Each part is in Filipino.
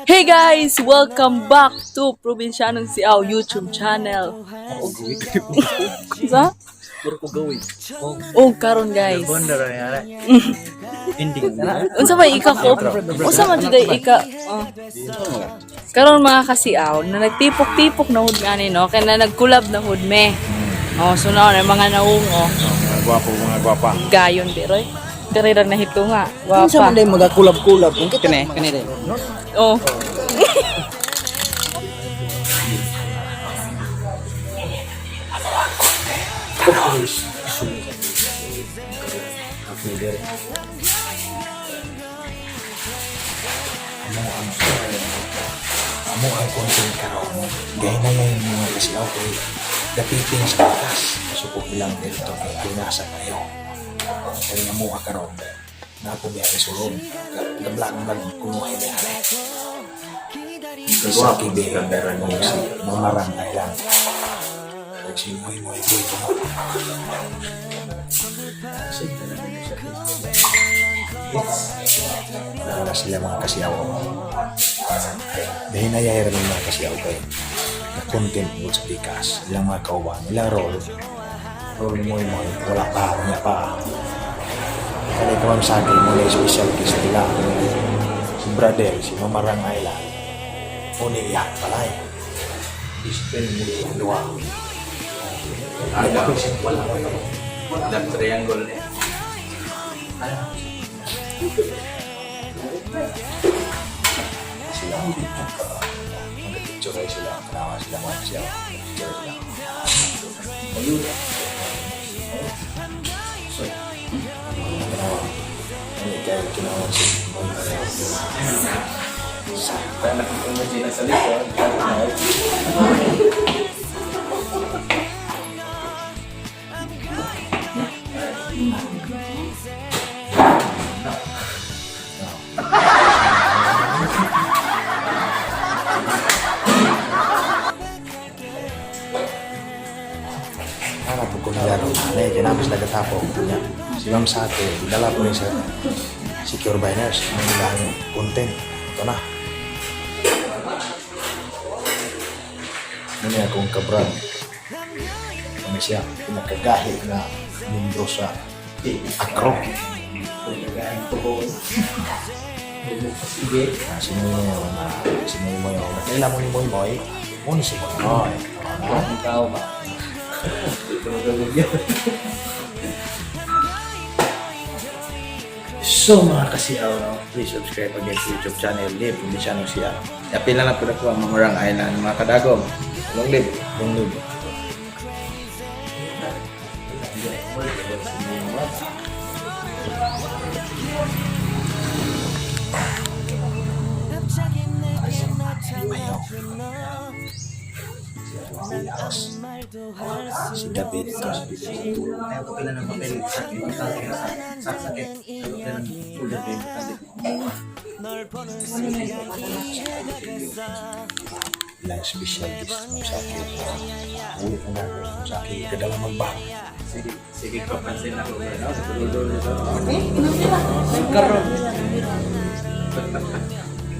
Hey guys! Welcome back to Probinsyanong Siaw YouTube channel. Sa? Puro ko gawin. Oh, karon guys. Bondar ya. Ending. Unsa may ika-kop? Unsa man jud ika? Karon mga kasiaw, na nagtipok-tipok na hud ngani no, kay na nagkulab na hud me. Oh, so na mga naungo. Mga gwapa. Gayon di roy. Karira na hito nga. Unsa man Wapa. day magakulab-kulab kung kita kani day. Oh. Amo ang konting karon. Gaya na yung mga kasi ako ay dapiting sa atas. Masupok ilang dito kay pinasa kayo. Kaya nga mo karon. Na ako biya sulong. Gablang lang kumuha niya. Isa kibigan pero mo si mamarang na lang. Simoy mo ito mo. Wala sila mga kasiyaw. Dahil nayayara ng mga kasiyaw kayo. Na content mo sa pikas. Ilang mga kauban. Ilang role. Role mo yung mga wala pa. Wala pa. Kaya ikaw ang sa akin mo na special case nila. Si brother, si Mamarang Island. Uniyak pala eh. Dispen mo yung luwa. Dalam triangle eh. Sila mag-picture kayo sila. Kanawa sila mga kasiyaw. Picture sila. Kanawa. Ano kayo kinawa si Kaya nakikimagine sa likod. Para po kung nilaro na eh, kinabis na gatapo. Si Ma'am Sate, dala po niya sa Secure Biners. Ang nilang content. Ito na. Muna akong kabrad. Kami siya, pinagkagahi na membro sa Acro. Sinuyo mo yung nakailan mo ni Moy Moy. Muna si Moy Moy. Ikaw ba? So mga kasiyaw, please subscribe again sa YouTube channel Live Probinsyanong Siaw. Yapin lang po na po ang Mamarang Island, mga kadagom. Long live. Long live. Si David ito. Ayaw ko pila ng papel sa akin. Sa sakit. Ayaw ko ng folder din. Ilang special guest mo sa akin. Ulit na namin mo sa akin. Kadala magbang. Sige ko, pansin ako. Dulo-dulo ito. Nagkaroon.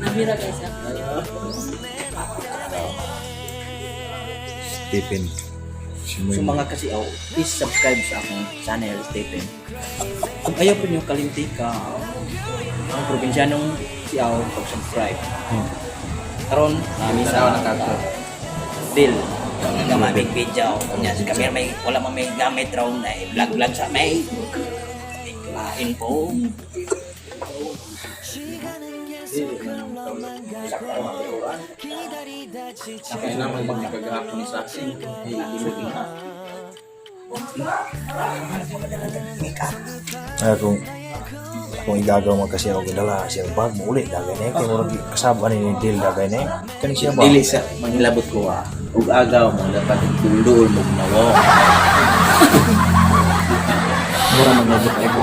Nabira guys. Stephen. Si Moy So Moy. mga kasiaw, please subscribe sa akong channel Stephen. Kung ayaw po niyo kalimtika ang Probinsyanong Siaw, pag-subscribe. Karon, Minsan ako nakakot. Bill, nga mabig video. Kunya si camera may wala man may gamit raw na vlog sa may. Lain po. Kaya naman magkagahapon sa akin. Kung igagaw mo kasi ako kadala siya bag mo ulit dagay na kay mo kasaba ni Dil dagay na kani siya ba Dili sa manghilabot ko ug agaw mo dapat dulol mo nawo. mura magabot ay ko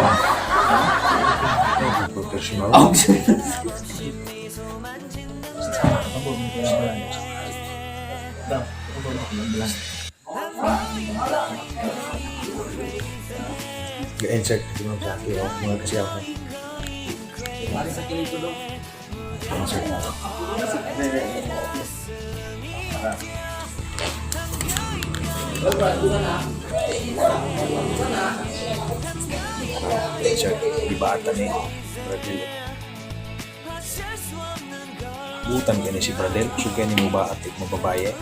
professional Oh. ga-insert din mo sa akin mga kasi ako Para sa kinito do. Siya, ibata ni Bradel. Butan ka ni si Bradel, suka ni mo ba at mo babae?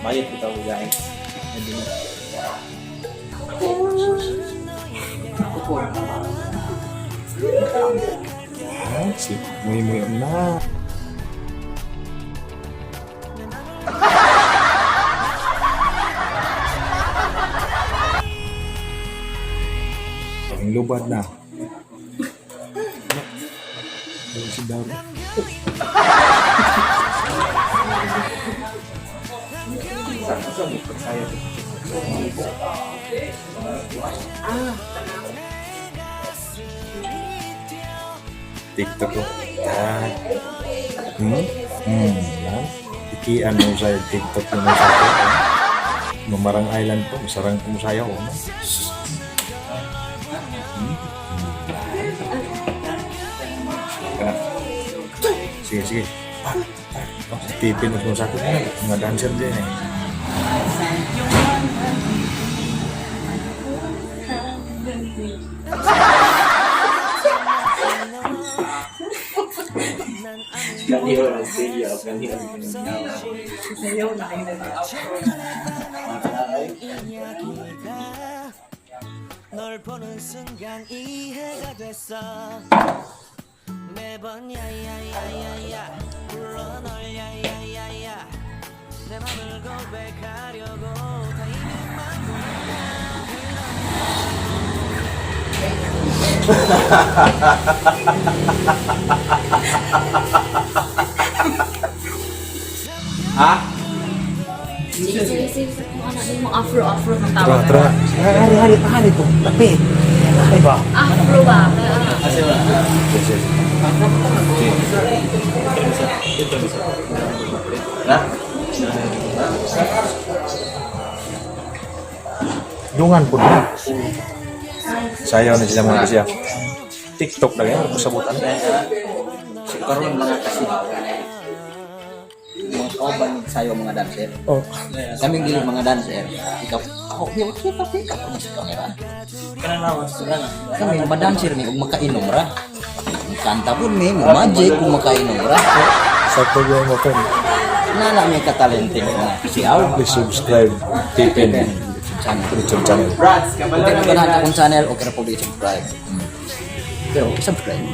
Bayad kita ko guys. Si muy na. Ang lubad na. Si Dauro. TikTok ko. Yan. Yan. Ikian mo sa TikTok mo sa akin. Mamarang Island po. Masarang po sayo ko. Sige, sige. Tipin mo sa akin. Mga dancer din eh. 널 보는 순간 이해가 됐어 매번 야야야야야 불러 널 야야야야 내 맘을 고백하려고 타이밍만 Sige, ano mo afro ng Tara, tawag. tara. Hari po. Tapi. Ay ba? Afro ba? Dungan po na. Sayaw na sila mga siya. TikTok na yan. Sabutan. Karon mga kasi mga kauban sayo mga dancer. Oh. Kaming dili mga dancer. Ikaw ako kita ko sa kamera. Kami mga dancer ni ug makainom ra. Kanta pud mi magic ug makainom ra. Sa program mo po. Nana may katalented nga si Aw. Please subscribe. Tipin. YouTube channel. Okay na ba akong channel o kaya po subscribe. Pero subscribe.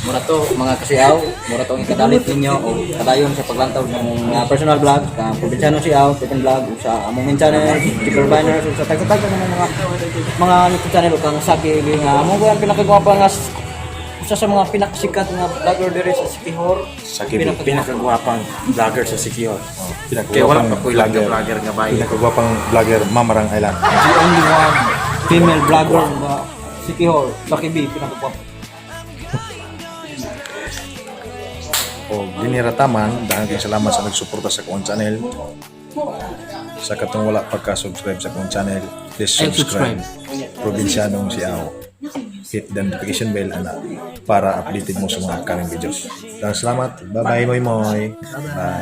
Mura to mga kasiaw, mura to ang ikadalit ninyo o kadayon sa paglantaw ng personal vlog, ka probinsyano siaw, Tipin vlog o sa among channel, Chicker Biners o sa tagtag ng mga YouTube channel o kang Saki nga among ko ang pinakagwapa nga isa sa mga pinakasikat nga vlogger diri sa Sikihor. Saki pinakagwapang vlogger sa Sikihor. Kaya wala pa ko vlogger nga bayi. Pinakagwapang vlogger Mamarang Island. The only one female vlogger nga Sikihor, Saki B pinakagwapa. O ginirataman, dahil kayong salamat sa nagsuporta sa kong channel. Sa katong wala pagka-subscribe sa kong channel, please subscribe. Probinsyanong si Ao. Hit the notification bell para updated mo sa mga coming videos. Salamat. Bye-bye, moy moy. Bye.